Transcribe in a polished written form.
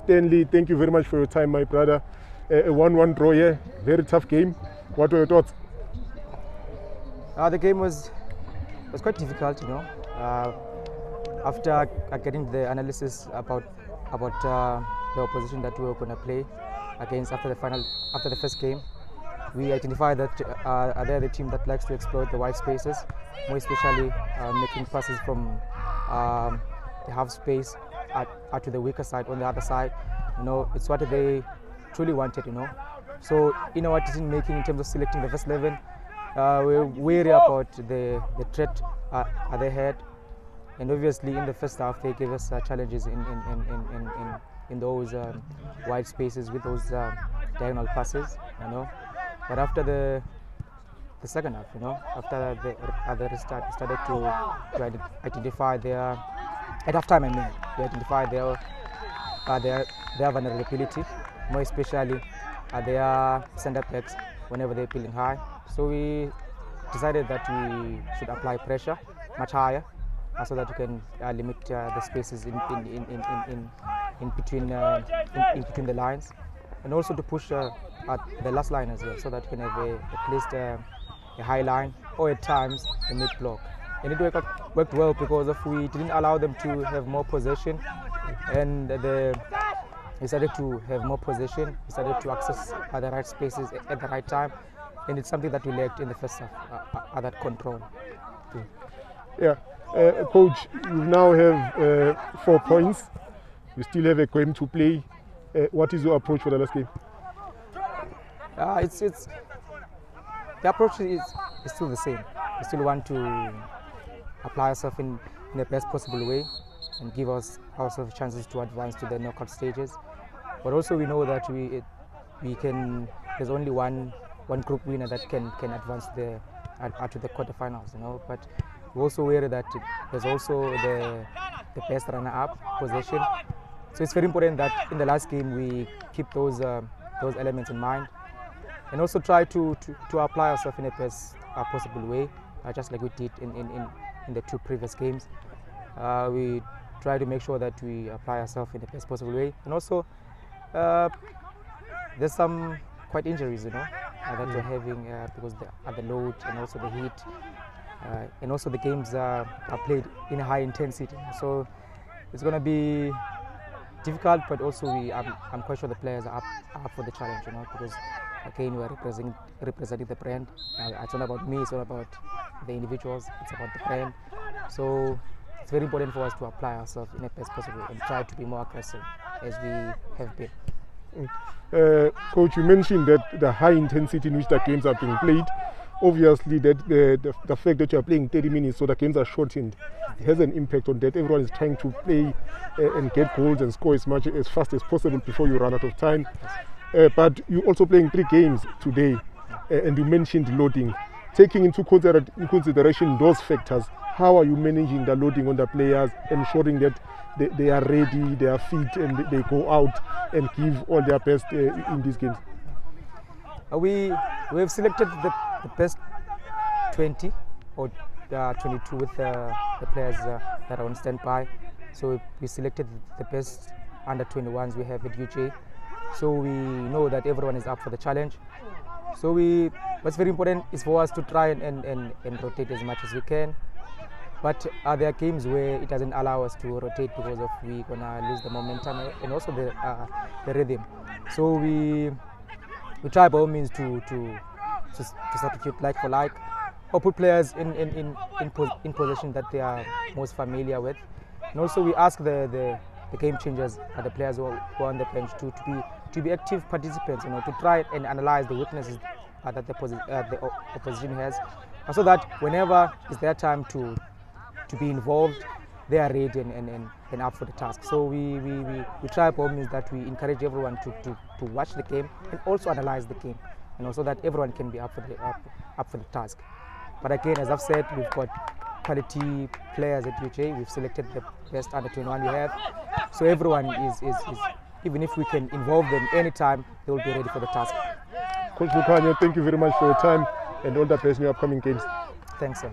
Stanley, thank you very much for your time, my brother. A 1-1 draw here, very tough game. What were your thoughts? The game was quite difficult, you know. After getting the analysis about the opposition that we were going to play against after the first game, we identified that they're the team that likes to exploit the wide spaces, more especially making passes from the half space out to the weaker side on the other side. You know, it's what they truly wanted, you know. So in our decision making in terms of selecting the first 11, we're wary about the threat they had, and obviously in the first half they gave us challenges in those wide spaces with those diagonal passes, you know. But after the second half, you know, after the restart, we started to identify their, at half time I mean, we identified their vulnerability, more especially their centre backs whenever they're peeling high. So we decided that we should apply pressure much higher, so that we can limit the spaces in between the lines, and also to push at the last line as well, so that we can have at least a high line or at times a mid block. And it worked well because we didn't allow them to have more possession, and we started to have more possession. We started to access the right spaces at the right time, and it's something that we lacked in the first half, that control. Yeah, Coach, you now have 4 points. You still have a game to play. What is your approach for the last game? The approach is still the same. We still want to apply ourselves in the best possible way and give ourselves chances to advance to the knockout stages. But also we know that we can. There's only one group winner that can advance to the quarterfinals, you know. But we also aware that there's also the best runner-up position. So it's very important that in the last game we keep those elements in mind, and also try to apply ourselves in the best possible way, just like we did in the 2 previous games. We try to make sure that we apply ourselves in the best possible way, and also there's some quite injuries, you know, that we're having because of the load and also the heat, and also the games are played in a high intensity. So it's going to be difficult, but also I'm quite sure the players are up for the challenge, you know, because again we are representing the brand. It's not about me, it's not about the individuals, it's about the brand. So it's very important for us to apply ourselves in the best possible way and try to be more aggressive as we have been. Coach, you mentioned that the high intensity in which the games are being played, obviously that the fact that you are playing 30 minutes, so the games are shortened, has an impact on that. Everyone is trying to play and get goals and score as fast as possible before you run out of time. But you're also playing 3 games today, and you mentioned loading. Taking into consideration those factors, how are you managing the loading on the players, ensuring that they are ready, they are fit, and they go out and give all their best in these games? We have selected the best 20 or 22 with the players that are on standby. So we selected the best under 21s we have at UJ. So we know that everyone is up for the challenge. So what's very important is for us to try and rotate as much as we can. But there are games where it doesn't allow us to rotate because of we're gonna lose the momentum and also the rhythm. So we try by all means to substitute like for like, or put players in position that they are most familiar with. And also we ask the game changers, the players who are on the bench to be active participants, you know, to try and analyze the weaknesses that the opposition has, so that whenever it's their time to be involved, they are ready and up for the task. So we try by all means that we encourage everyone to watch the game and also analyze the game, you know, so that everyone can be up for the task. But again, as I've said, we've got quality players at UJ. We've selected the best under 21 we have. So everyone is even if we can involve them anytime, they will be ready for the task. Coach Lukhanyo, thank you very much for your time and all the best in your upcoming games. Thanks, sir.